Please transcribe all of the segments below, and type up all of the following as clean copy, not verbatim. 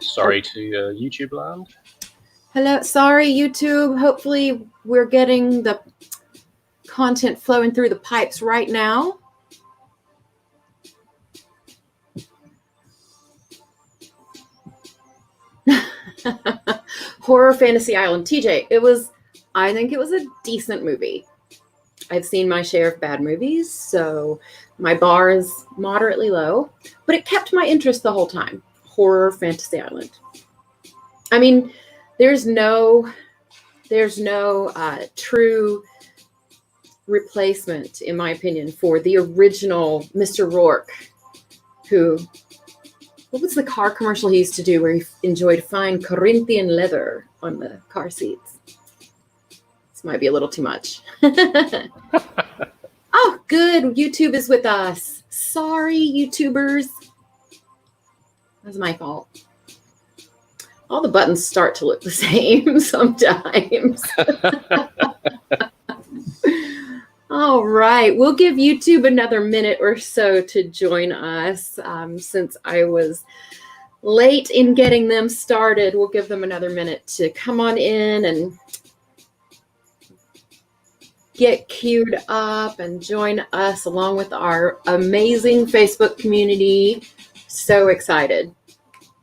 Sorry to YouTube land. Hello, sorry YouTube. Hopefully we're getting the content flowing through the pipes right now. Horror Fantasy Island. TJ, I think it was a decent movie. I've seen my share of bad movies, so my bar is moderately low, but it kept my interest the whole time. Horror Fantasy Island. I mean, there's no true replacement, in my opinion, for the original Mr. Rourke, what was the car commercial he used to do where he enjoyed fine Corinthian leather on the car seats? This might be a little too much. Oh, good. YouTube is with us. Sorry, YouTubers. That's my fault. All the buttons start to look the same sometimes. All right. We'll give YouTube another minute or so to join us. Since I was late in getting them started, we'll give them another minute to come on in and get queued up and join us along with our amazing Facebook community. So excited.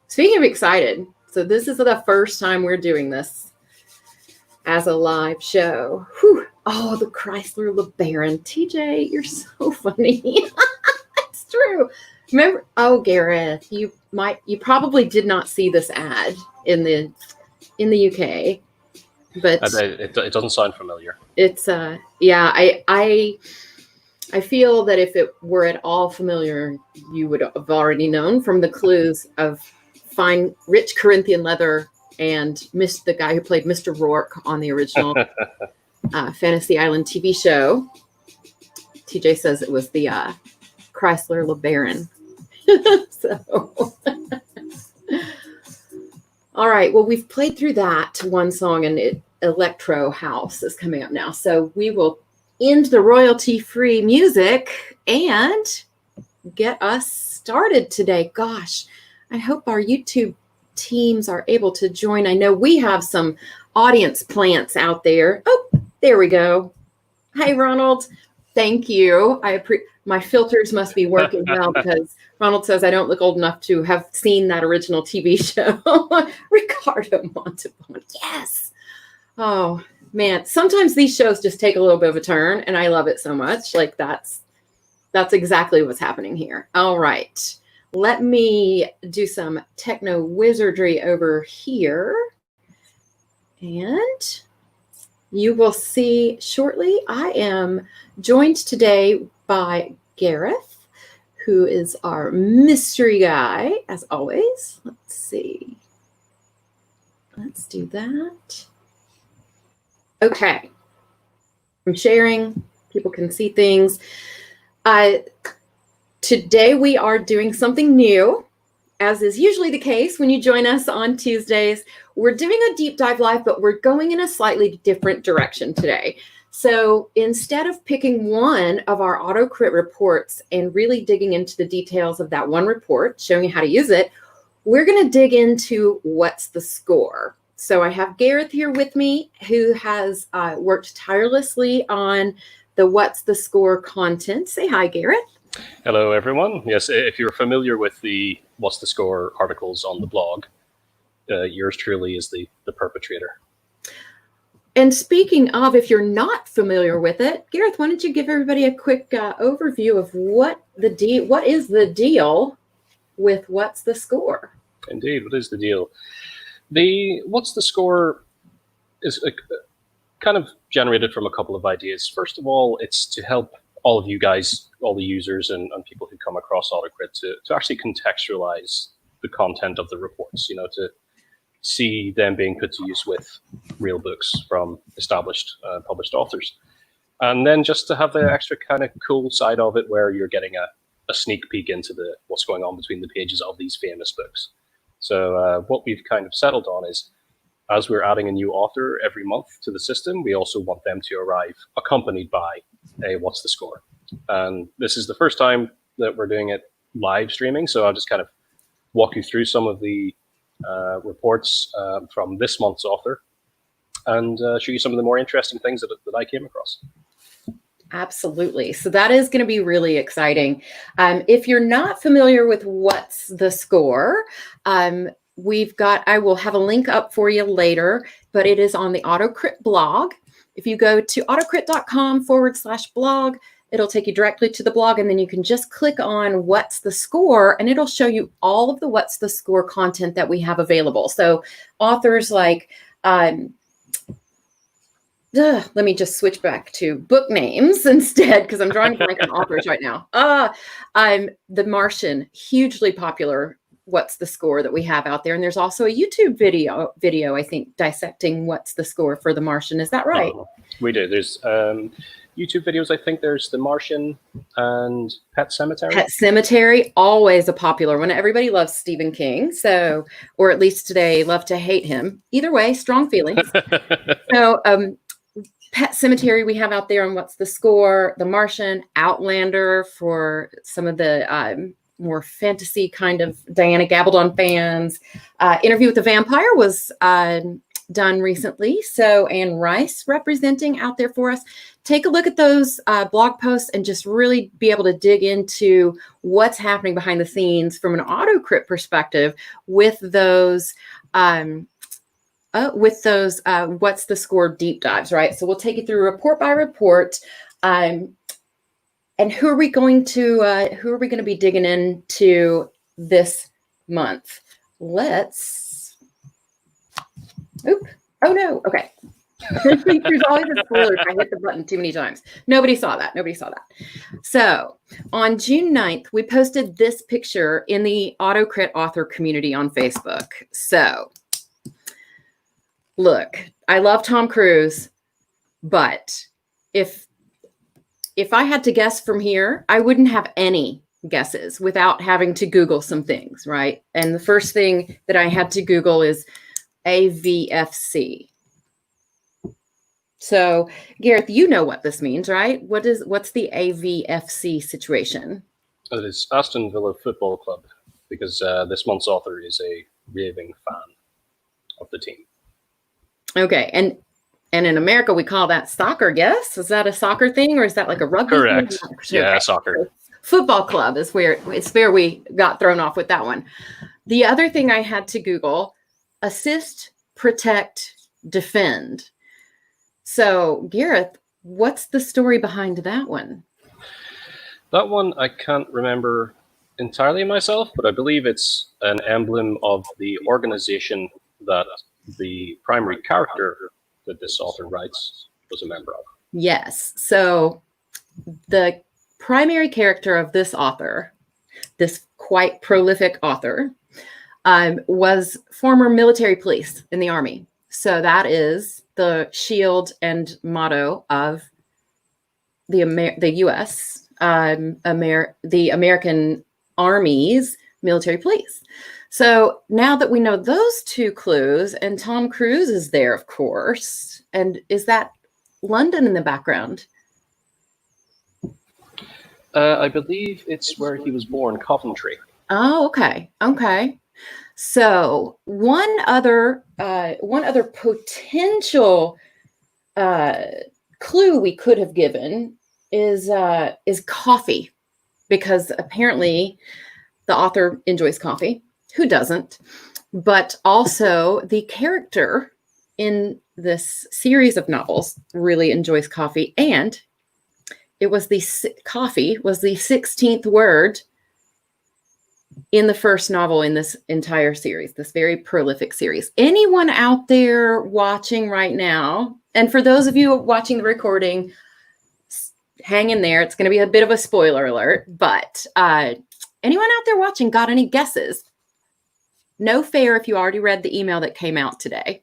Speaking of excited, so this is the first time we're doing this as a live show. Whew. Oh, the Chrysler LeBaron. TJ, you're so funny. It's true. Remember, oh, Gareth, you probably did not see this ad in the UK, but it doesn't sound familiar. It's yeah, I feel that if it were at all familiar, you would have already known from the clues of fine, rich Corinthian leather and the guy who played Mr. Rourke on the original Fantasy Island TV show. TJ says it was the Chrysler LeBaron. So, all right. Well, we've played through that one song, and Electro House is coming up now. So we will end the royalty-free music and get us started today. Gosh, I hope our YouTube teams are able to join. I know we have some audience plants out there. Oh, there we go. Hi, Ronald. Thank you. My filters must be working well because Ronald says I don't look old enough to have seen that original TV show. Ricardo Montalban. Yes. Oh, man. Sometimes these shows just take a little bit of a turn, and I love it so much. Like that's exactly what's happening here. All right. Let me do some techno wizardry over here. And you will see shortly, I am joined today by Gareth, who is our mystery guy, as always. Let's see. Let's do that. Okay. I'm sharing. People can see things. Today we are doing something new, as is usually the case when you join us on Tuesdays. We're doing a deep dive live, but we're going in a slightly different direction today. So instead of picking one of our AutoCrit reports and really digging into the details of that one report, showing you how to use it, we're going to dig into what's the score. So I have Gareth here with me, who has worked tirelessly on the What's the Score content. Say hi, Gareth. Hello, everyone. Yes, if you're familiar with the What's the Score articles on the blog, yours truly is the perpetrator. And speaking of, if you're not familiar with it, Gareth, why don't you give everybody a quick overview of what is the deal with What's the Score? Indeed, what is the deal? The What's the Score is kind of generated from a couple of ideas. First of all, it's to help all of you guys, all the users and people who come across AutoCrit to actually contextualize the content of the reports, to see them being put to use with real books from established published authors. And then just to have the extra kind of cool side of it where you're getting a sneak peek into what's going on between the pages of these famous books. So what we've kind of settled on is, as we're adding a new author every month to the system, we also want them to arrive accompanied by a What's the Score. And this is the first time that we're doing it live streaming, so I'll just kind of walk you through some of the reports from this month's author and show you some of the more interesting things that I came across. Absolutely. So that is going to be really exciting. If you're not familiar with What's the Score, I will have a link up for you later, but it is on the AutoCrit blog. If you go to autocrit.com/blog, it'll take you directly to the blog, and then you can just click on What's the Score, and it'll show you all of the What's the Score content that we have available. So authors like, let me just switch back to book names instead, because I'm drawing blank on authors right now. The Martian, hugely popular What's the Score that we have out there. And there's also a YouTube video, I think, dissecting What's the Score for the Martian. Is that right? We do. There's YouTube videos. I think there's the Martian and Pet Sematary. Pet Sematary, always a popular one. Everybody loves Stephen King. So, or at least today, love to hate him. Either way, strong feelings. So, Pet Sematary we have out there on What's the Score, The Martian, Outlander for some of the more fantasy kind of Diana Gabaldon fans. Interview with the Vampire was done recently. So Anne Rice representing out there for us. Take a look at those blog posts and just really be able to dig into what's happening behind the scenes from an AutoCrit perspective with those What's the Score deep dives, right? So we'll take you through report by report. And who are we going to be digging into this month? Okay. Okay. There's always a spoiler. I hit the button too many times. Nobody saw that. So on June 9th, we posted this picture in the AutoCrit author community on Facebook. So look, I love Tom Cruise, but if I had to guess from here, I wouldn't have any guesses without having to Google some things, right? And the first thing that I had to Google is AVFC. So, Gareth, you know what this means, right? What's the AVFC situation? It is Aston Villa Football Club, because this month's author is a raving fan of the team. Okay, and in America, we call that soccer, yes? Is that a soccer thing, or is that like a rugby Correct. thing? Yeah, okay. Soccer. Football club is where we got thrown off with that one. The other thing I had to Google, assist, protect, defend. So, Gareth, what's the story behind that one? That one I can't remember entirely myself, but I believe it's an emblem of the organization that the primary character that this author writes was a member of. Yes. So the primary character of this author, this quite prolific author, was former military police in the Army. So that is the shield and motto of the U.S., the American Army's military police. So now that we know those two clues, and Tom Cruise is there, of course, and is that London in the background? I believe it's where he was born, Coventry. Oh, okay. Okay. So one other potential clue we could have given is coffee, because apparently the author enjoys coffee. Who doesn't? But also the character in this series of novels really enjoys coffee, and coffee was the 16th word in the first novel in this entire series, this very prolific series. Anyone out there watching right now, and for those of you watching the recording, hang in there. It's going to be a bit of a spoiler alert, but anyone out there watching got any guesses? No fair if you already read the email that came out today.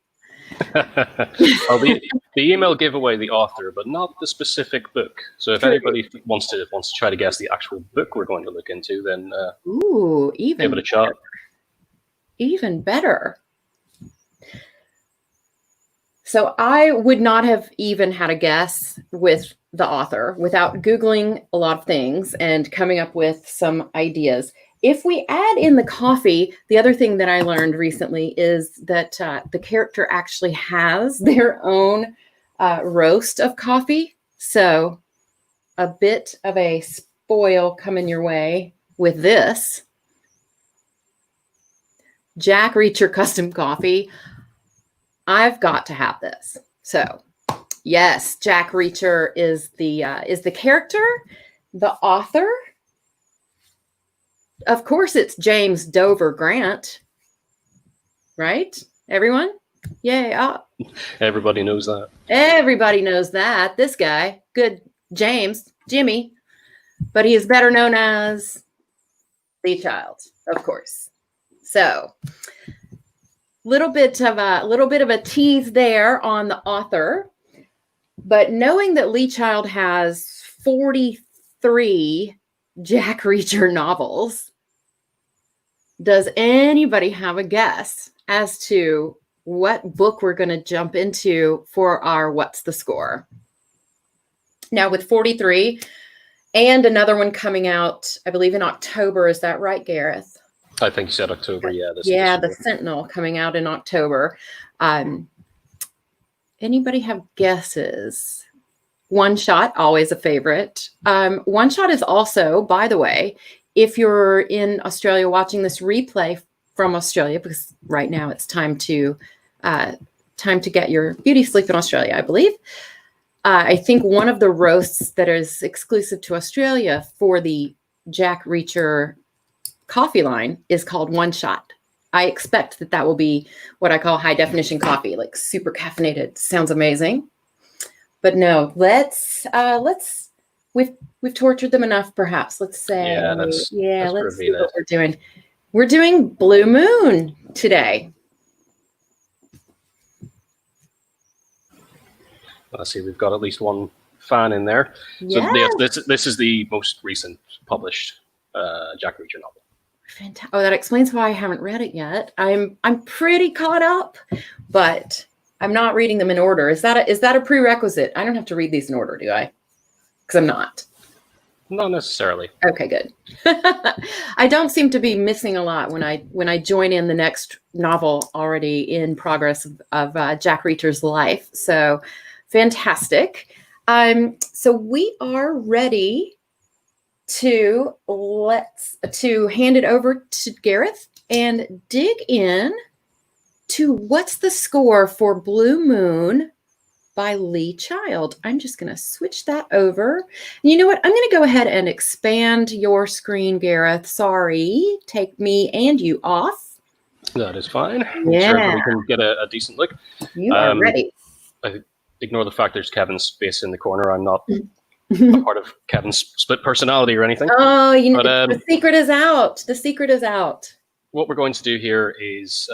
Well, the email gave away the author, but not the specific book. So if anybody wants to try to guess the actual book we're going to look into, then even give it a shot. Even better. So I would not have even had a guess with the author without Googling a lot of things and coming up with some ideas. if we add in the coffee, the other thing that I learned recently is that the character actually has their own roast of coffee. So a bit of a spoil coming your way with this. Jack Reacher custom coffee. I've got to have this. So yes, Jack Reacher is the character, the author. Of course, it's James Dover Grant, right? Everyone? Yay. Everybody knows that. Everybody knows that. This guy, good Jimmy, but he is better known as Lee Child, of course. So, little bit of a tease there on the author, but knowing that Lee Child has 43 Jack Reacher novels, does anybody have a guess as to what book we're going to jump into for our What's the Score? Now with 43 and another one coming out, I believe in October. Is that right, Gareth? I think you said October. Yeah. The Sentinel coming out in October. Anybody have guesses? One Shot, always a favorite. One Shot is also, by the way, if you're in Australia watching this replay from Australia, because right now it's time to get your beauty sleep in Australia, I believe. I think one of the roasts that is exclusive to Australia for the Jack Reacher coffee line is called One Shot. I expect that will be what I call high definition coffee, like super caffeinated. Sounds amazing. But no, let's we've tortured them enough, perhaps. Let's say, let's see what we're doing. We're doing Blue Moon today. I see we've got at least one fan in there. Yeah. So this is the most recent published Jack Reacher novel. Fantastic. Oh, that explains why I haven't read it yet. I'm pretty caught up, but I'm not reading them in order. Is that a prerequisite? I don't have to read these in order, do I? Because I'm not. Not necessarily. Okay, good. I don't seem to be missing a lot when I join in the next novel already in progress of Jack Reacher's life. So fantastic. So we are ready to hand it over to Gareth and dig in to What's the Score for Blue Moon by Lee Child. I'm just going to switch that over. And you know what? I'm going to go ahead and expand your screen, Gareth. Sorry, take me and you off. That is fine. Yeah. Sure everybody can get a decent look. You are ready. I ignore the fact there's Kevin's face in the corner. I'm not a part of Kevin's split personality or anything. Oh, the secret is out. The secret is out. What we're going to do here is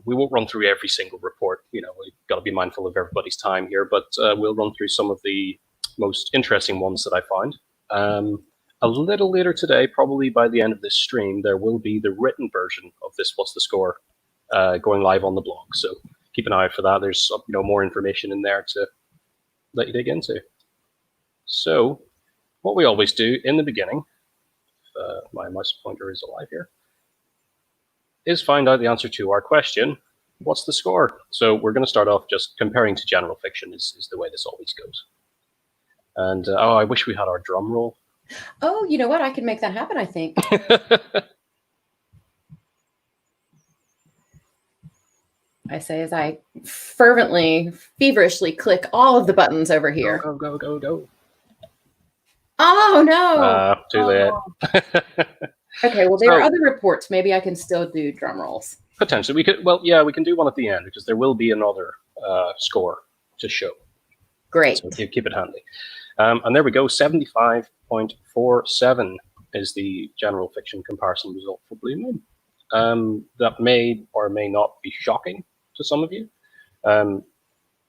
we won't run through every single report. We've got to be mindful of everybody's time here, but we'll run through some of the most interesting ones that I found. A little later today, probably by the end of this stream, there will be the written version of this What's the Score going live on the blog. So keep an eye out for that. There's more information in there to let you dig into. So what we always do in the beginning, my mouse pointer is alive here, is find out the answer to our question, what's the score? So we're going to start off just comparing to general fiction is the way this always goes. And I wish we had our drum roll. Oh, you know what? I can make that happen, I think. I say as I fervently, feverishly click all of the buttons over here. Go, go, go, go. Oh, no. Too late. Okay, well, there are other reports. Maybe I can still do drum rolls. Potentially. We can do one at the end because there will be another score to show. Great. So keep it handy. And there we go. 75.47 is the general fiction comparison result for Blue Moon. That may or may not be shocking to some of you.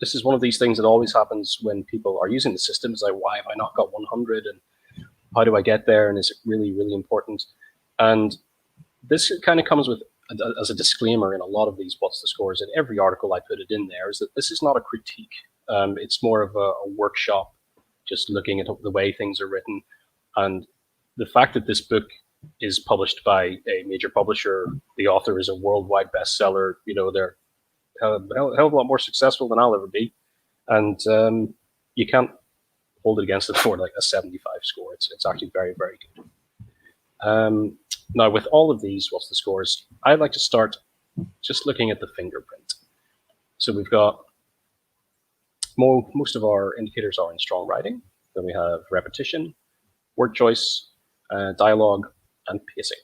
This is one of these things that always happens when people are using the system. It's like, why have I not got 100? And how do I get there? And is it really, really important? And this kind of comes with as a disclaimer in a lot of these What's the Scores. In every article I put it in there is that this is not a critique. It's more of a workshop, just looking at the way things are written. And the fact that this book is published by a major publisher. The author is a worldwide bestseller. They're a hell of a lot more successful than I'll ever be, and you can't hold it against them for like a 75 score. It's actually very, very good. Now, with all of these, what's the scores? I'd like to start just looking at the fingerprint. So we've got most of our indicators are in strong writing. Then we have repetition, word choice, dialogue, and pacing.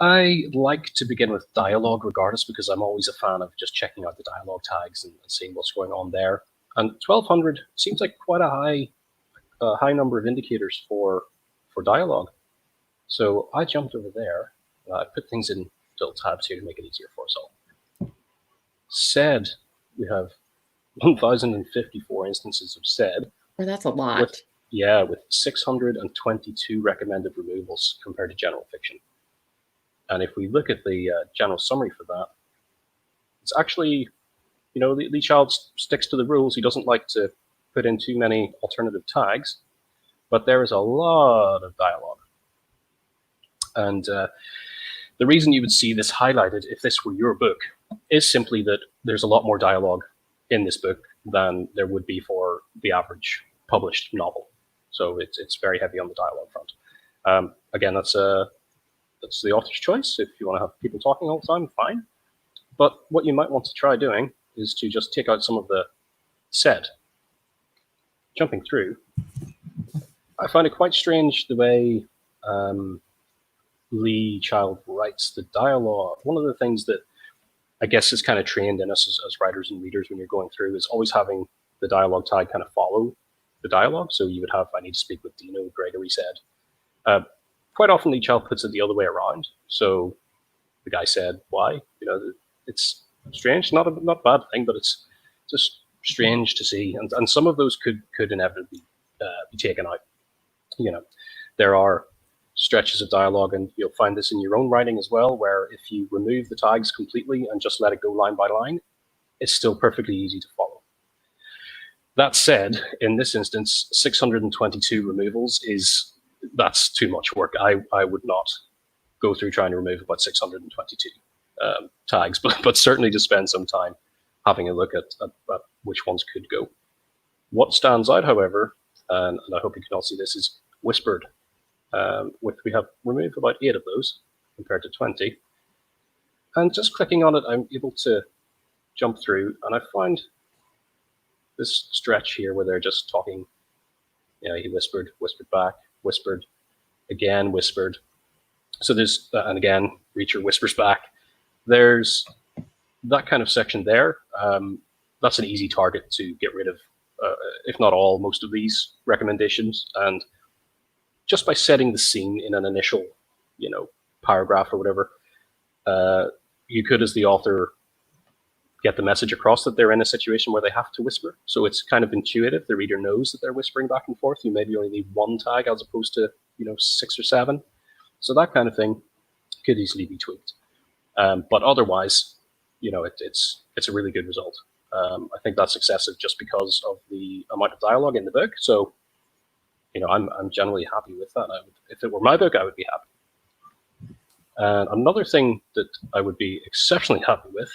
I like to begin with dialogue regardless, because I'm always a fan of just checking out the dialogue tags and seeing what's going on there. And 1200 seems like quite a high number of indicators for dialogue. So I jumped over there. I put things in little tabs here to make it easier for us all. Said, we have 1,054 instances of said. Well, that's a lot. With 622 recommended removals compared to general fiction. And if we look at the general summary for that, it's actually, Lee Child sticks to the rules. He doesn't like to put in too many alternative tags, but there is a lot of dialogue. And the reason you would see this highlighted if this were your book is simply that there's a lot more dialogue in this book than there would be for the average published novel. So it's very heavy on the dialogue front. Again, that's the author's choice. If you want to have people talking all the time, fine. But what you might want to try doing is to just take out some of the said. Jumping through, I find it quite strange the way Lee Child writes the dialogue. One of the things that I guess is kind of trained in us as writers and readers when you're going through is always having the dialogue tag kind of follow the dialogue. So you would have, I need to speak with Dino, Gregory said. Quite often Lee Child puts it the other way around. So the guy said, why? It's strange, not a bad thing, but it's just strange to see. And some of those could inevitably be taken out. There are stretches of dialogue, and you'll find this in your own writing as well, where if you remove the tags completely and just let it go line by line, it's still perfectly easy to follow. That said, in this instance, 622 removals that's too much work. I would not go through trying to remove about 622 tags, but certainly to spend some time having a look at which ones could go. What stands out, however, and I hope you can all see this, is whispered. We have removed about 8 of those compared to 20. And just clicking on it, I'm able to jump through, and I find this stretch here where they're just talking. He whispered back, whispered, again, whispered. So there's, and again, Reacher whispers back. There's that kind of section there. That's an easy target to get rid of, if not all, most of these recommendations. And just by setting the scene in an initial, paragraph or whatever, you could, as the author, get the message across that they're in a situation where they have to whisper. So it's kind of intuitive. The reader knows that they're whispering back and forth. You maybe only need one tag as opposed to 6 or 7. So that kind of thing could easily be tweaked. But otherwise, it's a really good result. I think that's excessive just because of the amount of dialogue in the book. So I'm generally happy with that. If it were my book, I would be happy. And another thing that I would be exceptionally happy with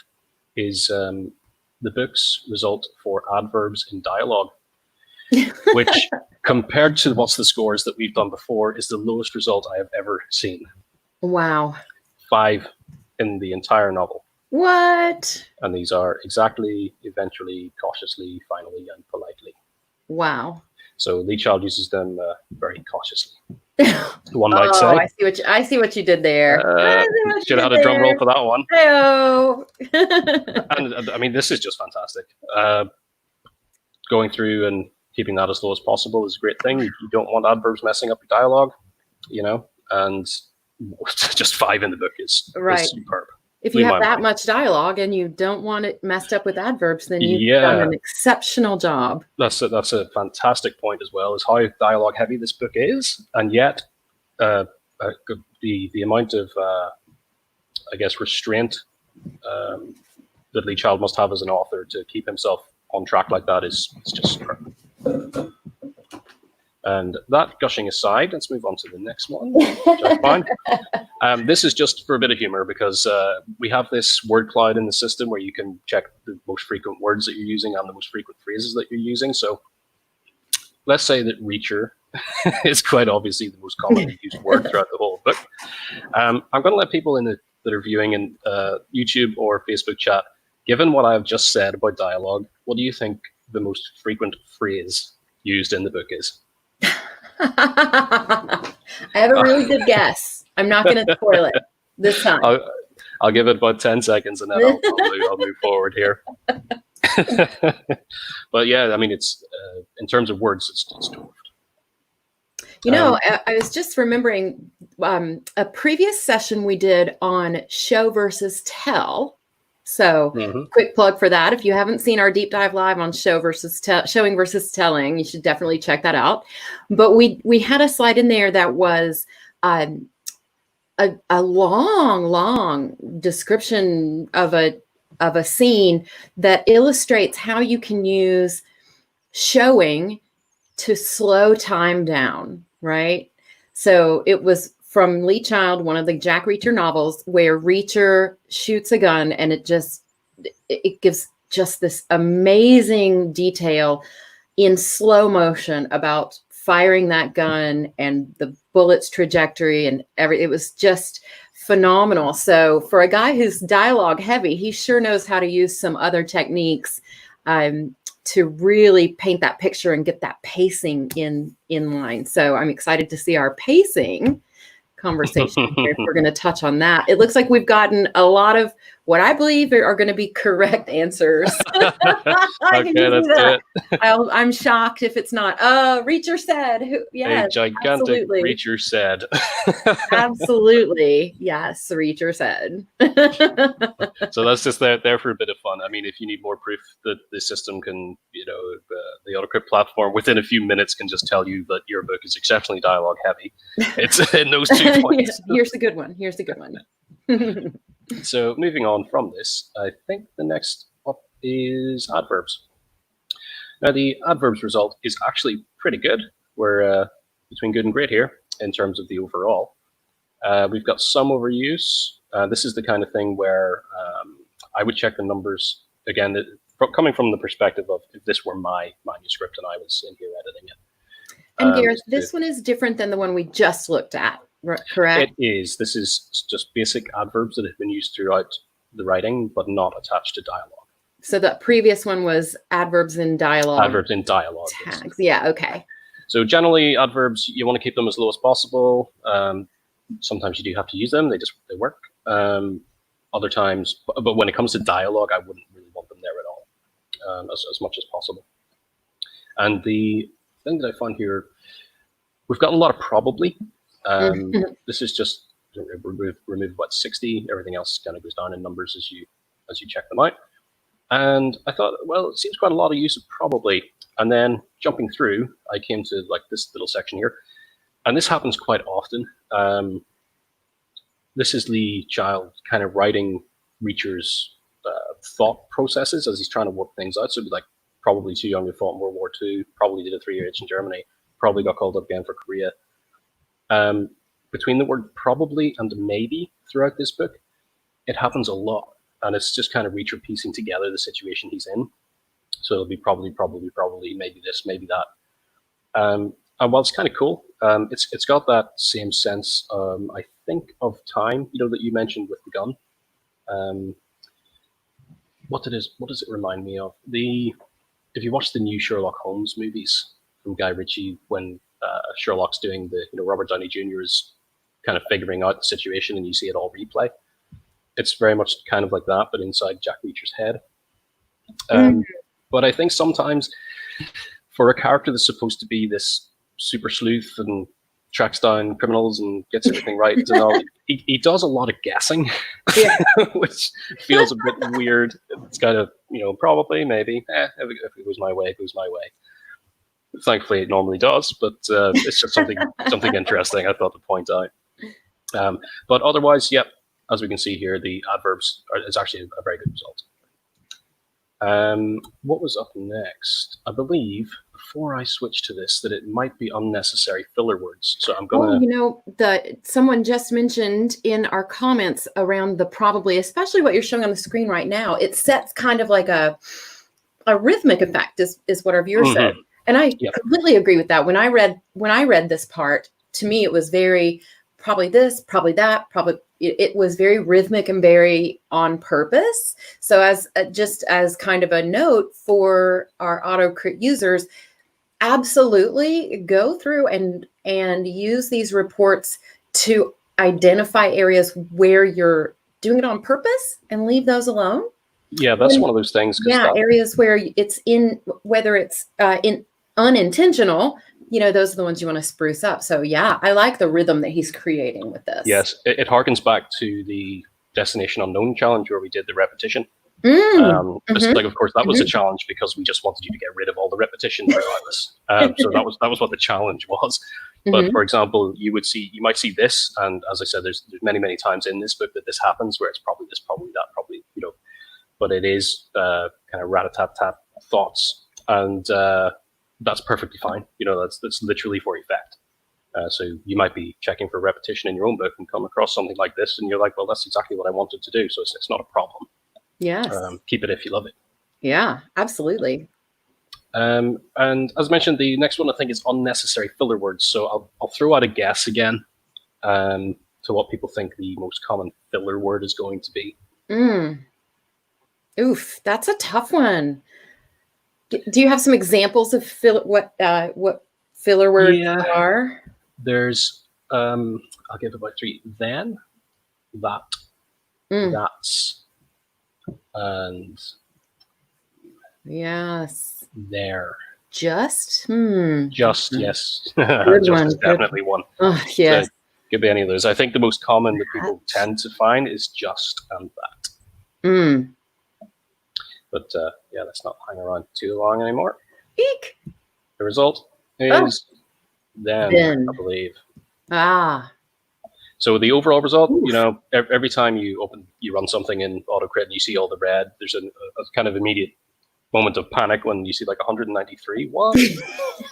is the book's result for adverbs in dialogue, which compared to what's the scores that we've done before is the lowest result I have ever seen. Wow. 5 in the entire novel. What? And these are exactly, eventually, cautiously, finally, and politely. Wow. So Lee Child uses them very cautiously. One might say. I see what you did there. Should have had a drum roll for that one. Hey-o. And I mean, this is just fantastic. Going through and keeping that as low as possible is a great thing. You don't want adverbs messing up your dialogue, and just 5 in the book is superb. If you have that much dialogue and you don't want it messed up with adverbs, then you've done an exceptional job. That's a fantastic point as well, is how dialogue heavy this book is, and yet the amount of restraint that Lee Child must have as an author to keep himself on track like that is just superb. And that gushing aside, let's move on to the next one, which I find. This is just for a bit of humor because we have this word cloud in the system where you can check the most frequent words that you're using and the most frequent phrases that you're using. So let's say that reacher is quite obviously the most commonly used word throughout the whole book. I'm going to let people that are viewing in YouTube or Facebook chat, given what I've just said about dialogue, what do you think the most frequent phrase used in the book is? I have a really good guess. I'm not going to spoil it this time. I'll give it about 10 seconds and then I'll move forward here. But yeah, I mean, it's in terms of words, it's dwarfed. You know, I was just remembering a previous session we did on show versus tell. So quick plug for that. If you haven't seen our deep dive live on showing versus telling, you should definitely check that out. But we had a slide in there that was a long description of a scene that illustrates how you can use showing to slow time down, right? So it was from Lee Child, one of the Jack Reacher novels, where Reacher shoots a gun and it gives just this amazing detail in slow motion about firing that gun and the bullet's trajectory and it was just phenomenal. So for a guy who's dialogue heavy, he sure knows how to use some other techniques to really paint that picture and get that pacing in line. So I'm excited to see our pacing conversation here, if we're going to touch on that. It looks like we've gotten a lot of what I believe are going to be correct answers. Okay, that's it. I'm shocked if it's not. Reacher said. Yes, a gigantic absolutely. Reacher said. Absolutely. Yes, Reacher said. So that's just there for a bit of fun. I mean, if you need more proof that the system can, the AutoCrit platform within a few minutes can just tell you that your book is exceptionally dialogue heavy. It's in those 2 points. Here's the good one. So moving on from this, I think the next up is adverbs. Now the adverbs result is actually pretty good. We're between good and great here in terms of the overall. We've got some overuse. This is the kind of thing where I would check the numbers again, coming from the perspective of if this were my manuscript and I was in here editing it. And Gareth, this one is different than the one we just looked at, correct? It is. This is just basic adverbs that have been used throughout the writing, but not attached to dialogue. So the previous one was adverbs in dialogue. Adverbs in dialogue. Tags. Yeah, okay. So generally, adverbs, you want to keep them as low as possible. Sometimes you do have to use them. They work. Other times, but when it comes to dialogue, I wouldn't really want them there at all, as much as possible. And the thing that I found here, we've got a lot of probably. This is just remove about 60. Everything else kind of goes down in numbers as you check them out. And I thought, well, it seems quite a lot of use of probably. And then jumping through, I came to like this little section here, and this happens quite often. This is Lee Child kind of writing Reacher's thought processes as he's trying to work things out. So it'd be like, probably too young to fight in World War II, probably did a 3-year hitch in Germany, probably got called up again for Korea. Between the word probably and maybe throughout this book, it happens a lot. And it's just kind of Reacher piecing together the situation he's in. So it'll be probably, maybe this, maybe that. And while it's kind of cool, it's got that same sense, I think, of time, that you mentioned with the gun. What does it remind me of? If you watch the new Sherlock Holmes movies from Guy Ritchie, when Sherlock's doing Robert Downey Jr. is kind of figuring out the situation and you see it all replay. It's very much kind of like that, but inside Jack Reacher's head. But I think sometimes for a character that's supposed to be this super sleuth and tracks down criminals and gets everything right and all, he does a lot of guessing, which feels a bit weird. It's kind of, probably, maybe, if it was my way, it goes my way. Thankfully, it normally does, but it's just something interesting I thought to point out. But otherwise, yep, as we can see here, the adverbs is actually a very good result. What was up next? I believe the before I switch to this that it might be unnecessary filler words. So I'm going to... someone just mentioned in our comments around the probably, especially what you're showing on the screen right now, it sets kind of like a rhythmic effect is what our viewer said. And I completely agree with that. When I read this part, to me, it was very probably this, probably that, probably it was very rhythmic and very on purpose. So as just as kind of a note for our AutoCrit users, absolutely go through and use these reports to identify areas where you're doing it on purpose and leave those alone. Yeah, that's one of those things. Areas where it's whether it's unintentional, those are the ones you want to spruce up. So yeah, I like the rhythm that he's creating with this. Yes, it harkens back to the Destination Unknown challenge where we did the repetition. Like, of course, that was a challenge because we just wanted you to get rid of all the repetition regardless. So that was what the challenge was. But for example, you might see this, and as I said, there's many times in this book that this happens where it's probably this, probably that, probably but it is kind of rat-a-tat-tat thoughts, and that's perfectly fine. That's literally for effect. So you might be checking for repetition in your own book and come across something like this, and you're like, well, that's exactly what I wanted to do. So it's not a problem. Yes. Keep it if you love it. Yeah, absolutely. And as mentioned, the next one I think is unnecessary filler words. So I'll throw out a guess again to what people think the most common filler word is going to be. Oof, that's a tough one. Do you have some examples of what filler words are? There's I'll give about 3. Then, that, that's, and yes, there. Just? Just, yes. Good just one. is definitely one. Oh, yes. So, could be any of those. I think the most common that people tend to find is just and that. But let's not hang around too long anymore. Eek. The result is then, I believe. So the overall result, every time you run something in AutoCrit and you see all the red, there's a kind of immediate moment of panic when you see like 193. What?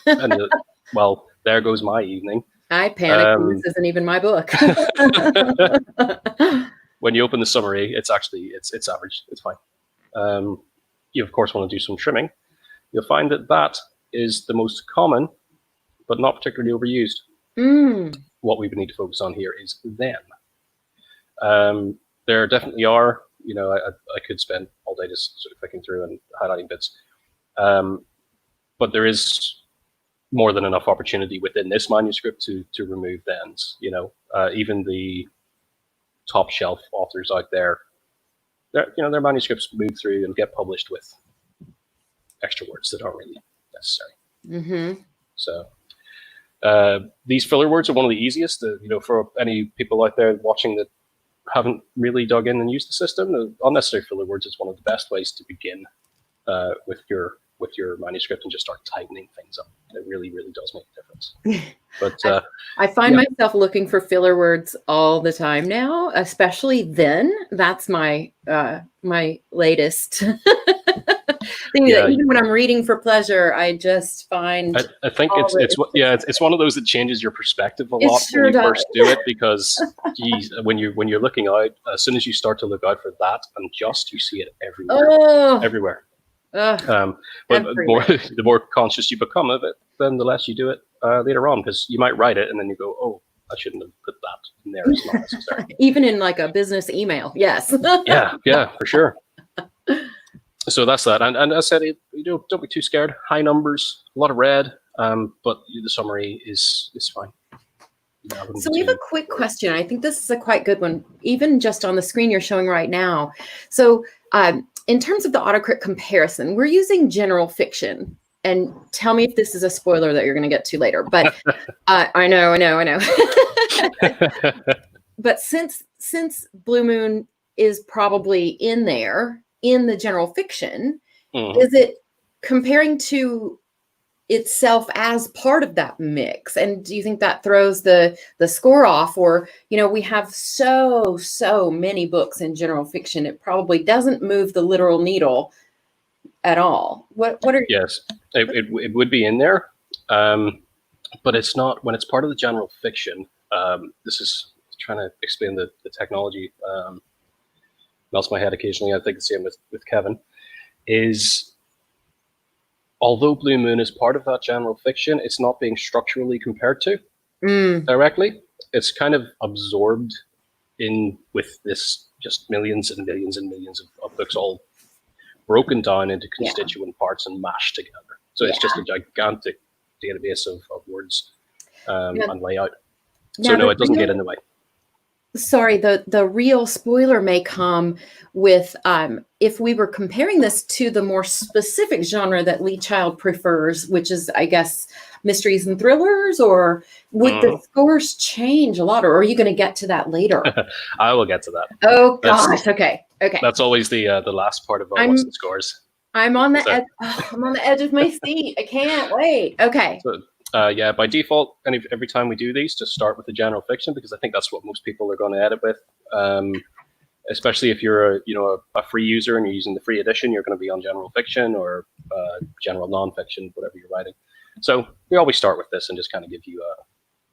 And well, there goes my evening. I panic when this isn't even my book. When you open the summary, it's average. It's fine. You of course want to do some trimming. You'll find that is the most common, but not particularly overused. What we would need to focus on here is then. There definitely are. I could spend all day just sort of clicking through and highlighting bits, but there is more than enough opportunity within this manuscript to remove thens. Even the top shelf authors out there, their manuscripts move through and get published with extra words that aren't really necessary. So these filler words are one of the easiest. For any people out there watching that haven't really dug in and used the system, the unnecessary filler words is one of the best ways to begin with your manuscript and just start tightening things up. It really does make a difference. But I find myself looking for filler words all the time now, especially then. That's my my latest thing. That even when I'm reading for pleasure, I just find. I think it's one of those that changes your perspective a lot when you first do it, because geez, when you're looking out, as soon as you start to look out for that and just, you see it everywhere. But the more conscious you become of it, then the less you do it later on, because you might write it and then you go, oh, I shouldn't have put that in there. It's not necessary. Even in like a business email, yes. yeah, for sure. So that's that. And as I said, don't be too scared. High numbers, a lot of red, but the summary is fine. So we have a quick question. I think this is a quite good one, even just on the screen you're showing right now. So in terms of the AutoCrit comparison, we're using general fiction. And tell me if this is a spoiler that you're going to get to later. But I know. But since Blue Moon is probably in there in the general fiction, is it comparing to itself as part of that mix? And do you think that throws the score off? Or, we have so many books in general fiction, it probably doesn't move the literal needle at all. What are Yes, it would be in there, but it's not when it's part of the general fiction. This is trying to explain the technology. Melts my head occasionally. I think the same with Kevin. Is although Blue Moon is part of that general fiction, it's not being structurally compared to directly. It's kind of absorbed in with this just millions and millions and millions of books all broken down into constituent parts and mashed together. So it's just a gigantic database of words and layout. So no, it doesn't get in the way. Sorry, the real spoiler may come with if we were comparing this to the more specific genre that Lee Child prefers, which is, I guess, mysteries and thrillers, or would the scores change a lot, or are you going to get to that later? I will get to that. Oh gosh, okay. That's always the last part of what's the scores. I'm on the edge. I'm on the edge of my seat. I can't wait. Okay. So, by default, every time we do these, just start with the general fiction, because I think that's what most people are going to edit with. Especially if you're a free user and you're using the free edition, you're going to be on general fiction or general nonfiction, whatever you're writing. So we always start with this and just kind of give you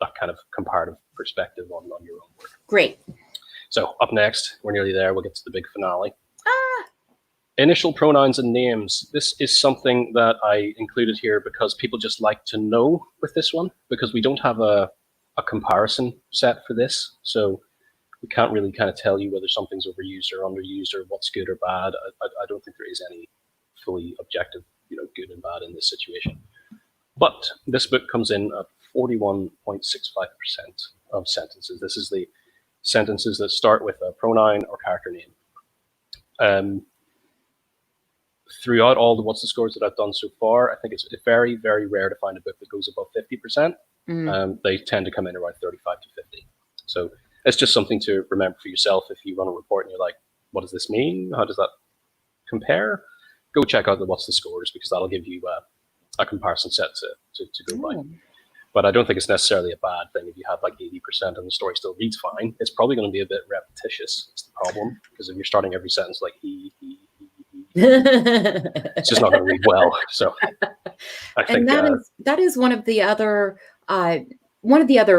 a kind of comparative perspective on your own work. Great. So up next, we're nearly there. We'll get to the big finale. Initial pronouns and names. This is something that I included here because people just like to know with this one, because we don't have a comparison set for this. So we can't really kind of tell you whether something's overused or underused or what's good or bad. I don't think there is any fully objective, good and bad in this situation. But this book comes in at 41.65% of sentences. This is the sentences that start with a pronoun or character name. Throughout all the What's the Scores that I've done so far, I think it's very, very rare to find a book that goes above 50%. They tend to come in around 35 to 50. So it's just something to remember for yourself. If you run a report and you're like, what does this mean? How does that compare? Go check out the What's the Scores, because that'll give you a comparison set to go by. But I don't think it's necessarily a bad thing if you have like 80% and the story still reads fine. It's probably going to be a bit repetitious. It's the problem, because if you're starting every sentence like he it's just not going to read well. So I think that is one of the other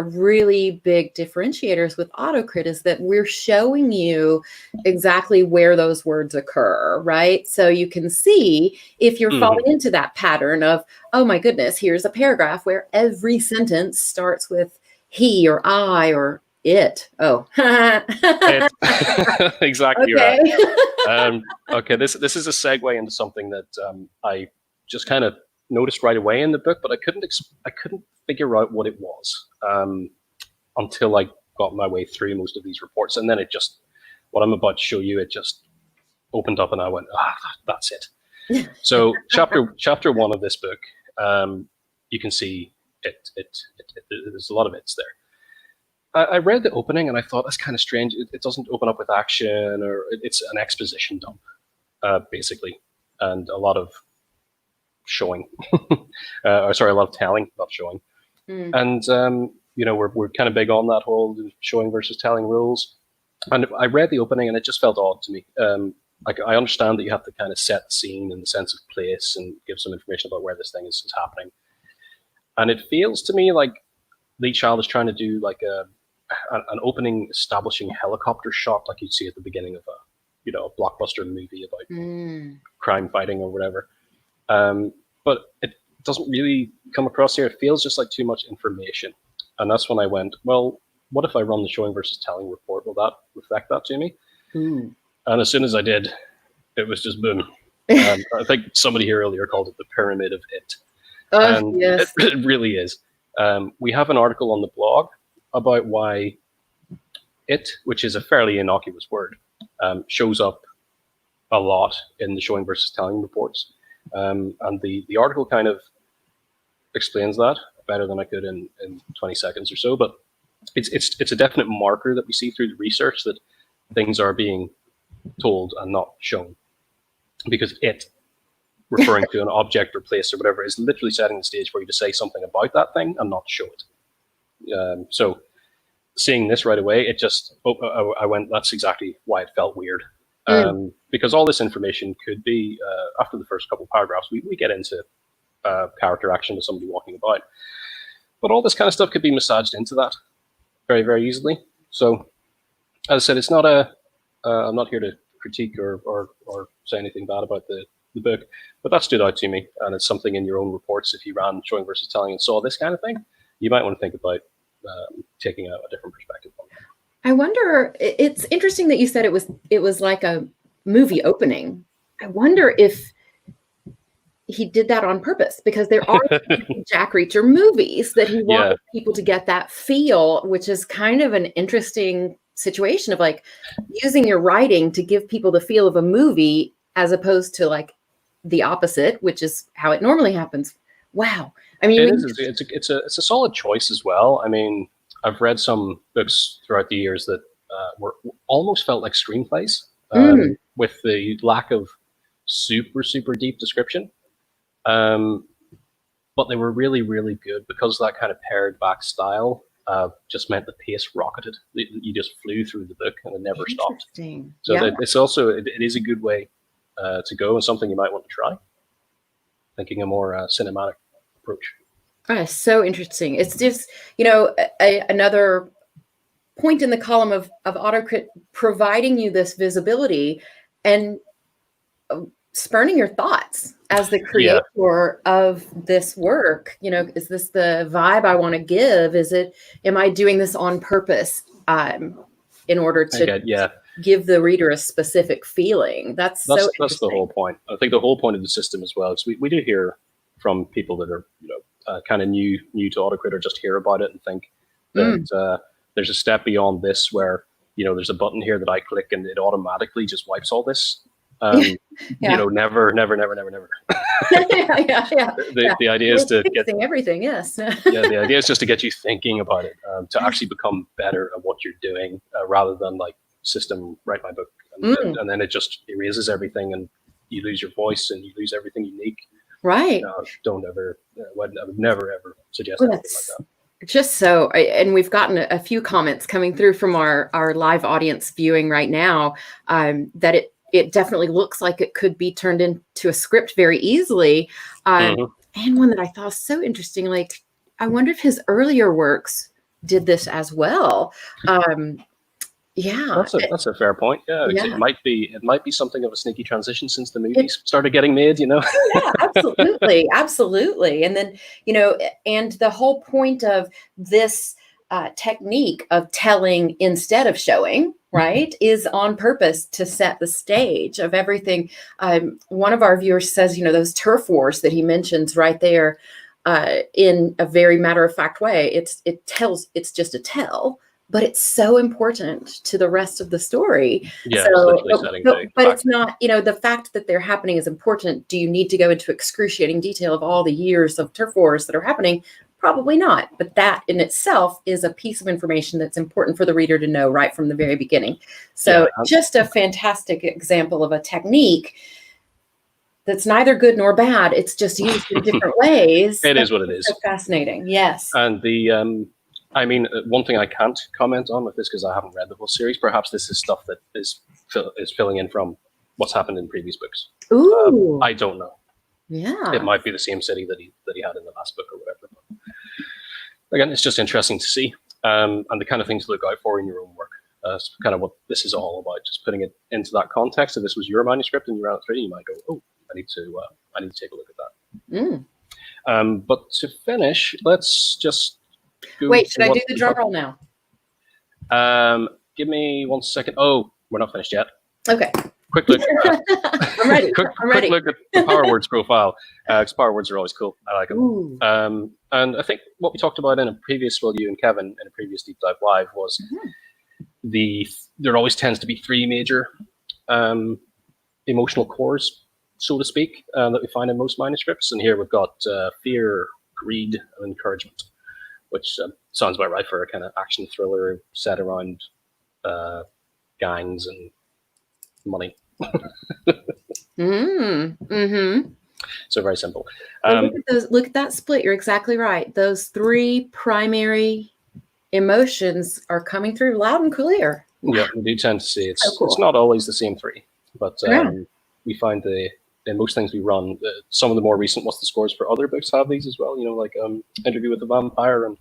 really big differentiators with AutoCrit, is that we're showing you exactly where those words occur, right? So you can see if you're falling into that pattern of, oh my goodness, here's a paragraph where every sentence starts with he or I or it. Oh, exactly right. Okay, this is a segue into something that I just kind of noticed right away in the book, but I couldn't figure out what it was until I got my way through most of these reports, and then what I'm about to show you, it just opened up, and I went, that's it. So chapter 1 of this book, you can see it. There's a lot of it's there. I read the opening and I thought, that's kind of strange. It doesn't open up with action, or it's an exposition dump, basically, and a lot of showing, a lot of telling, not showing. And we're kind of big on that whole showing versus telling rules. And I read the opening and it just felt odd to me. I understand that you have to kind of set the scene in the sense of place and give some information about where this thing is happening. And it feels to me like Lee Child is trying to do like an opening establishing helicopter shot, like you'd see at the beginning of a blockbuster movie about crime fighting or whatever. But it doesn't really come across here. It feels just like too much information. And that's when I went, well, what if I run the showing versus telling report? Will that reflect that to me? And as soon as I did, it was just boom. I think somebody here earlier called it the pyramid of it. And yes. It really is. We have an article on the blog about why it, which is a fairly innocuous word, shows up a lot in the showing versus telling reports. And the article kind of explains that better than I could in 20 seconds or so. But it's a definite marker that we see through the research that things are being told and not shown, because it, referring to an object or place or whatever, is literally setting the stage for you to say something about that thing and not show it. So seeing this right away, it just, I went, that's exactly why it felt weird. Because all this information could be, after the first couple of paragraphs, we get into character action with somebody walking about. But all this kind of stuff could be massaged into that very, very easily. So, as I said, it's not I'm not here to critique or say anything bad about the book, but that stood out to me, and it's something in your own reports. If you ran showing versus telling and saw this kind of thing, you might want to think about taking a different perspective on that. I wonder, it's interesting that you said it was like a movie opening. I wonder if he did that on purpose, because there are Jack Reacher movies that he wanted people to get that feel, which is kind of an interesting situation of like using your writing to give people the feel of a movie as opposed to like the opposite, which is how it normally happens. Wow. I mean, it's a solid choice as well. I mean, I've read some books throughout the years that were almost felt like screenplays with the lack of super, super deep description. But they were really, really good because that kind of pared back style just meant the pace rocketed. You just flew through the book and it never stopped. So it's also, it is a good way to go, and something you might want to try. Thinking a more cinematic approach. So interesting. It's just, another point in the column of AutoCrit providing you this visibility and spurning your thoughts as the creator of this work. Is this the vibe I want to give? Am I doing this on purpose in order to give the reader a specific feeling? That's the whole point. I think the whole point of the system as well is we do hear from people that are, kind of new to AutoCrit, or just hear about it and think that there's a step beyond this where, there's a button here that I click and it automatically just wipes all this. Never. The idea is to get everything. Yes. The idea is just to get you thinking about it, to actually become better at what you're doing, rather than like system write my book, and then it just erases everything and you lose your voice and you lose everything unique. Right. Don't ever. I would never ever suggest anything like that. Just so, and we've gotten a few comments coming through from our live audience viewing right now, that it definitely looks like it could be turned into a script very easily. And one that I thought was so interesting, like, I wonder if his earlier works did this as well. That's a fair point. It might be something of a sneaky transition since the movies started getting made, Yeah, absolutely. And then, and the whole point of this technique of telling instead of showing, right, is on purpose to set the stage of everything. One of our viewers says, those turf wars that he mentions right there, in a very matter-of-fact way, it's just a tell, but it's so important to the rest of the story. Yeah, but it's not, the fact that they're happening is important. Do you need to go into excruciating detail of all the years of turf wars that are happening? Probably not, but that in itself is a piece of information that's important for the reader to know right from the very beginning. So just a fantastic example of a technique that's neither good nor bad. It's just used in different ways. It is what it is. So fascinating. Yes. And one thing I can't comment on with this, because I haven't read the whole series, perhaps this is stuff that is filling in from what's happened in previous books. Ooh. I don't know. Yeah. It might be the same city that he had in the last book or whatever. But again, it's just interesting to see, and the kind of things to look out for in your own work. It's kind of what this is all about, just putting it into that context. If this was your manuscript and you ran it through, you might go, "Oh, I need to take a look at that." But to finish, let's just go. Wait, should I do the drum roll now? Give me 1 second. Oh, we're not finished yet. Okay. Quick look. I'm ready. Quick look at the Power Words profile, because Power Words are always cool. I like them. And I think what we talked about in a previous, you and Kevin, in a previous Deep Dive Live, was there always tends to be three major emotional cores, so to speak, that we find in most manuscripts. And here we've got fear, greed, and encouragement, which sounds about right for a kind of action thriller set around gangs and money. So very simple. Look at that split. You're exactly right. Those three primary emotions are coming through loud and clear. Yeah, we do tend to see it's so cool. It's not always the same three. But Yeah. we find in most things we run, some of the more recent What's the Scores for other books have these as well, like Interview with the Vampire and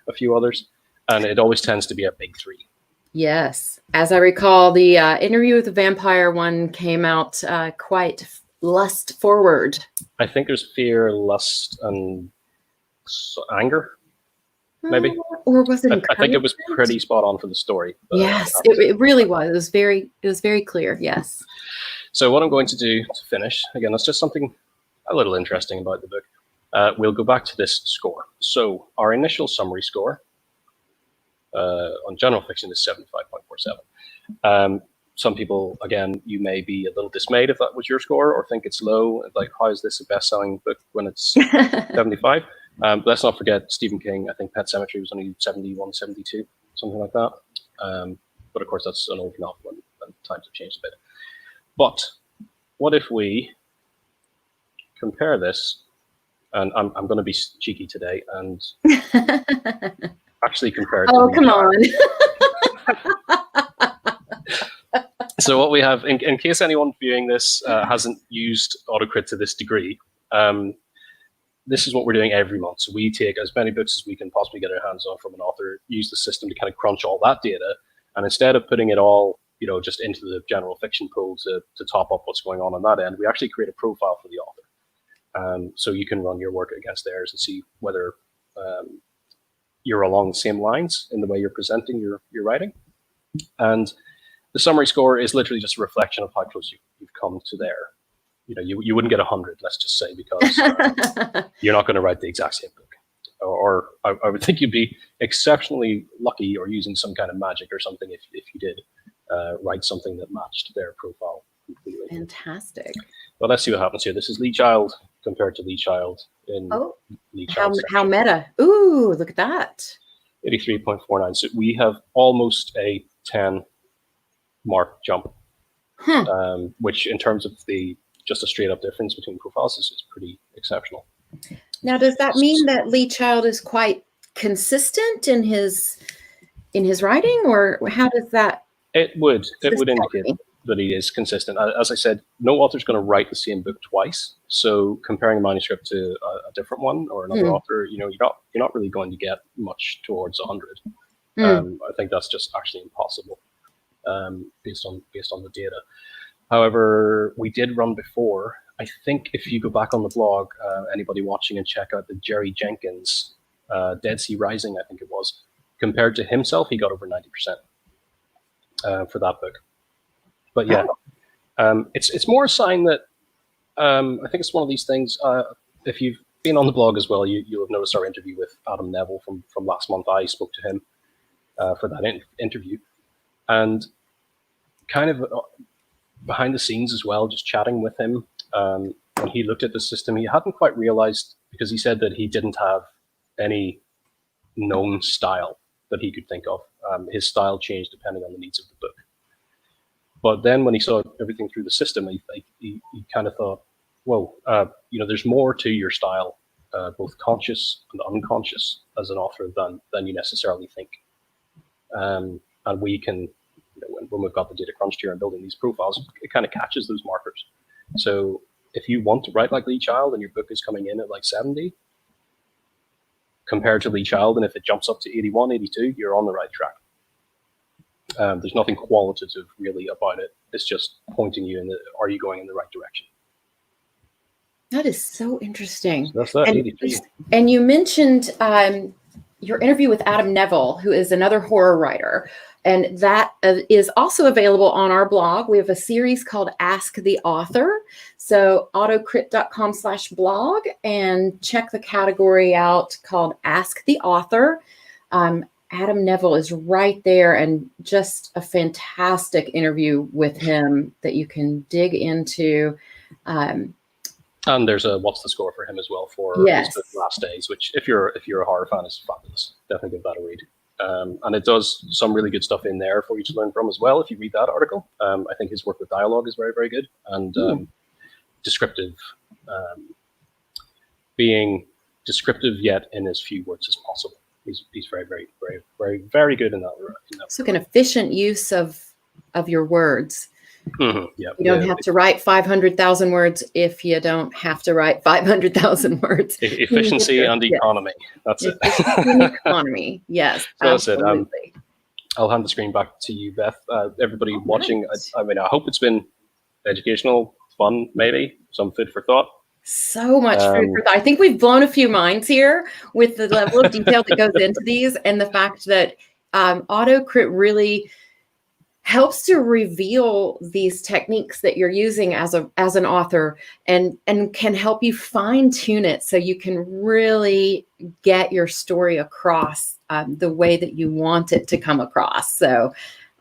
a few others. And it always tends to be a big 3. Yes. As I recall, the Interview with the Vampire one came out quite lust forward. I think there's fear, lust, and anger, maybe. Or was it? I think it was pretty spot on for the story. Yes, it really was. It was very clear. Yes. So what I'm going to do to finish, again, that's just something a little interesting about the book. We'll go back to this score. So our initial summary score on general fiction is 75.47. Some people, again, you may be a little dismayed if that was your score or think it's low. Like, how is this a best-selling book when it's 75? But let's not forget Stephen King. I think Pet Sematary was only 71, 72, something like that. But of course, that's an old novel and times have changed a bit. But what if we compare this, and I'm going to be cheeky today and actually compare it to Oh, come on. So what we have, in case anyone viewing this hasn't used AutoCrit to this degree, this is what we're doing every month. So we take as many books as we can possibly get our hands on from an author, use the system to kind of crunch all that data, and instead of putting it all, just into the general fiction pool to top up what's going on that end, we actually create a profile for the author. So you can run your work against theirs and see whether you're along the same lines in the way you're presenting your writing. And the summary score is literally just a reflection of how close you've come to there. You wouldn't get 100, let's just say, because you're not going to write the exact same book. Or I would think you'd be exceptionally lucky or using some kind of magic or something if you did write something that matched their profile completely. Fantastic. Well, let's see what happens here. This is Lee Child compared to Lee Child in Lee Child how meta. Ooh, look at that. 83.49. So we have almost a 10 mark jump, which in terms of just a straight up difference between profiles is pretty exceptional. Now, does that mean that Lee Child is quite consistent in his writing, or how does that? It would indicate that he is consistent. As I said, no author's going to write the same book twice. So comparing a manuscript to a different one or another author, you're not really going to get much towards 100. I think that's just actually impossible based on the data. However, we did run before. I think if you go back on the blog, anybody watching, and check out the Jerry Jenkins Dead Sea Rising, I think it was, compared to himself, he got over 90% for that book. But yeah, it's more a sign that I think it's one of these things. If you've been on the blog as well, you'll have noticed our interview with Adam Neville from last month. I spoke to him for that interview, and kind of behind the scenes as well, just chatting with him. When he looked at the system, he hadn't quite realized, because he said that he didn't have any known style that he could think of. His style changed depending on the needs of the book. But then when he saw everything through the system, he kind of thought, whoa, there's more to your style, both conscious and unconscious as an author than you necessarily think. And we can, when we've got the data crunched here and building these profiles, it kind of catches those markers. So if you want to write like Lee Child and your book is coming in at like 70, compared to Lee Child, and if it jumps up to 81, 82, you're on the right track. There's nothing qualitative really about it. It's just pointing you are you going in the right direction? That is so interesting. So that's that, 83. And you mentioned your interview with Adam Neville, who is another horror writer. And that is also available on our blog. We have a series called Ask the Author. So autocrit.com/blog, and check the category out called Ask the Author. Adam Neville is right there, and just a fantastic interview with him that you can dig into. And there's a What's the Score for him as well for his book Last Days, which if you're a horror fan is fabulous. Definitely give that a read. And it does some really good stuff in there for you to learn from as well. If you read that article, I think his work with dialogue is very, very good, and descriptive, being descriptive yet in as few words as possible. He's very, very, very, very, very good in that. So, an efficient use of your words. Yeah. You don't have to write 500,000 words if you don't have to write 500,000 words. Efficiency and economy. That's it. Efficiency and economy. Yes, So absolutely. that's it. I'll hand the screen back to you, Beth. Everybody watching, right. I mean, I hope it's been educational, fun, maybe some food for thought. So much food for thought. I think we've blown a few minds here with the level of detail that goes into these, and the fact that AutoCrit really helps to reveal these techniques that you're using as an author, and can help you fine tune it so you can really get your story across the way that you want it to come across. So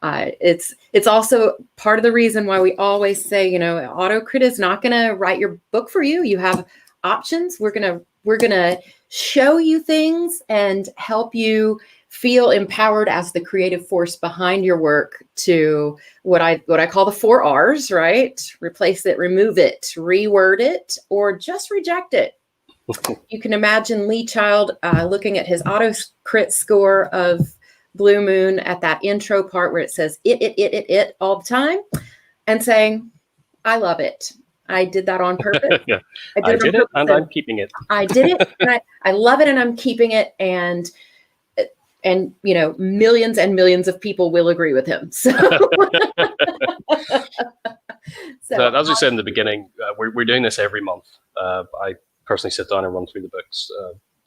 it's also part of the reason why we always say, AutoCrit is not going to write your book for you. You have options. We're gonna show you things and help you feel empowered as the creative force behind your work to what I call the 4 R's, right? Replace it, remove it, reword it, or just reject it. You can imagine Lee Child looking at his AutoCrit score of Blue Moon at that intro part where it says it all the time, and saying, I love it. I did that on purpose. Yeah. I did it and I'm keeping it. I did it and I love it and I'm keeping it. And millions and millions of people will agree with him. So, as we said in the beginning, we're doing this every month. I personally sit down and run through the books,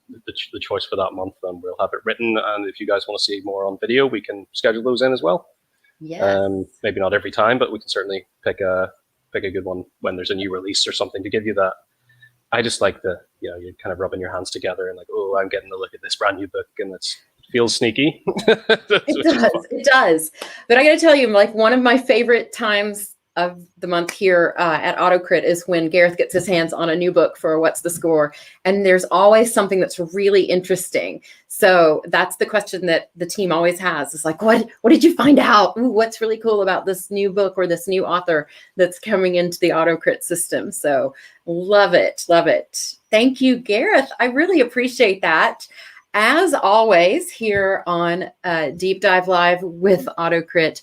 the choice for that month, and we'll have it written. And if you guys want to see more on video, we can schedule those in as well. Yeah. Maybe not every time, but we can certainly pick a good one when there's a new release or something to give you that. I just like you're kind of rubbing your hands together and like, oh, I'm getting a look at this brand new book, and it feels sneaky. It does. But I got to tell you, like, one of my favorite times of the month here at AutoCrit is when Gareth gets his hands on a new book for What's the Score? And there's always something that's really interesting. So that's the question that the team always has. It's like, what did you find out? Ooh, what's really cool about this new book or this new author that's coming into the AutoCrit system? So love it. Love it. Thank you, Gareth. I really appreciate that. As always, here on Deep Dive Live with AutoCrit,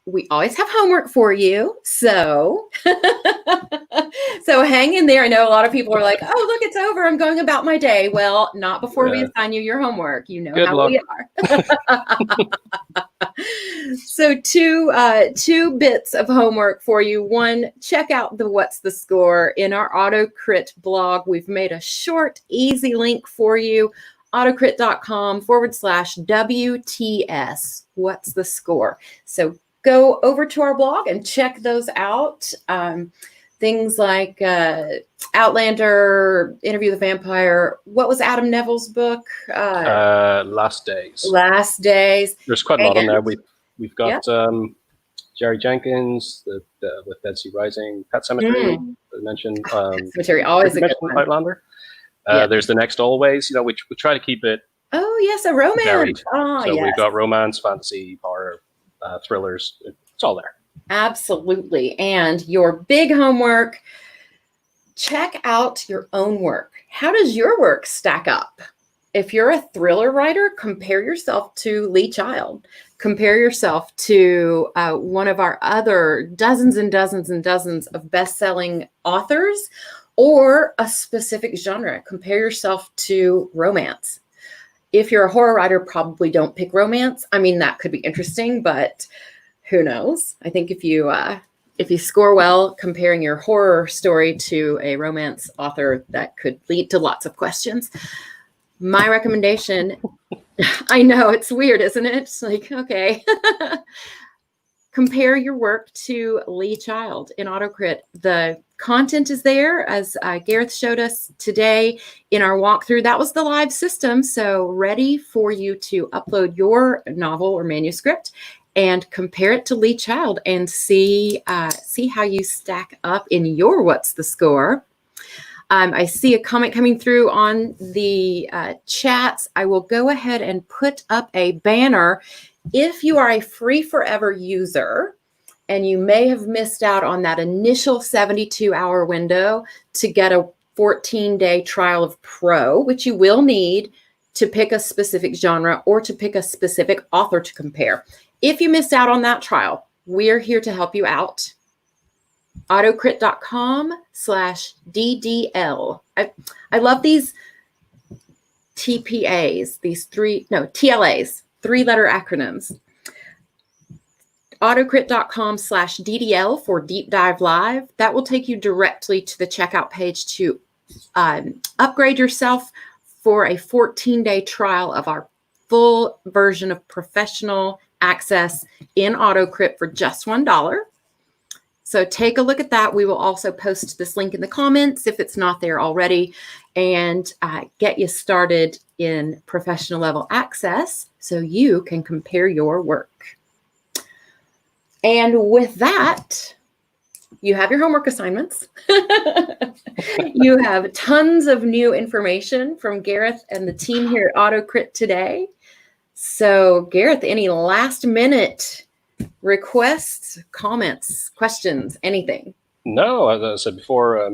we always have homework for you. So, so hang in there. I know a lot of people are like, oh, look, it's over. I'm going about my day. Well, not before we assign you your homework. You know Good how luck. we are. So two bits of homework for you. One, check out the What's the Score in our AutoCrit blog. We've made a short, easy link for you. autocrit.com/WTS. What's the Score? So go over to our blog and check those out. Things like Outlander, Interview with the Vampire. What was Adam Neville's book? Last Days. Last Days. There's quite a lot on there. We've got Jerry Jenkins with Dead Sea Rising, Pet Cemetery. I mentioned. Cemetery, always a good one. Outlander. There's The Next Always. We try to keep it. Oh yes, a romance. Varied. Oh, so yes. we've got romance, fantasy, horror, thrillers. It's all there. Absolutely. And your big homework, check out your own work. How does your work stack up? If you're a thriller writer, compare yourself to Lee Child. Compare yourself to one of our other dozens and dozens and dozens of best-selling authors, or a specific genre. Compare yourself to romance. If you're a horror writer, probably don't pick romance. I mean, that could be interesting, but who knows? I think if you score well comparing your horror story to a romance author, that could lead to lots of questions. My recommendation, I know it's weird, isn't it? It's like, okay. Compare your work to Lee Child in AutoCrit. The content is there, as Gareth showed us today in our walkthrough. That was the live system, so ready for you to upload your novel or manuscript and compare it to Lee Child and see how you stack up in your What's the Score. I see a comment coming through on the chats. I will go ahead and put up a banner. If you are a free forever user and you may have missed out on that initial 72-hour window to get a 14-day trial of Pro, which you will need to pick a specific genre or to pick a specific author to compare. If you missed out on that trial, we are here to help you out. AutoCrit.com/DDL. I love these TPAs, TLAs, 3-letter acronyms. AutoCrit.com/DDL for Deep Dive Live. That will take you directly to the checkout page to upgrade yourself for a 14-day trial of our full version of professional access in AutoCrit for just $1. So take a look at that. We will also post this link in the comments if it's not there already, and get you started in professional level access so you can compare your work. And with that, you have your homework assignments. You have tons of new information from Gareth and the team here at AutoCrit today. So Gareth, any last minute requests, comments, questions, anything? No, as I said before, I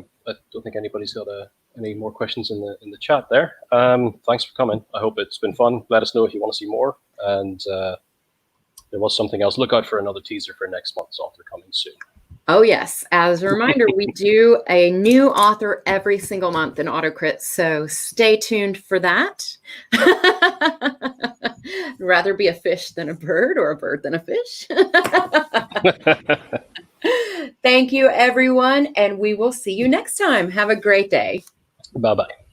don't think anybody's got any more questions in the chat there. Thanks for coming. I hope it's been fun. Let us know if you want to see more. And there was something else. Look out for another teaser for next month's author coming soon. Oh, yes. As a reminder, we do a new author every single month in AutoCrit, so stay tuned for that. Rather be a fish than a bird, or a bird than a fish. Thank you, everyone, and we will see you next time. Have a great day. Bye-bye.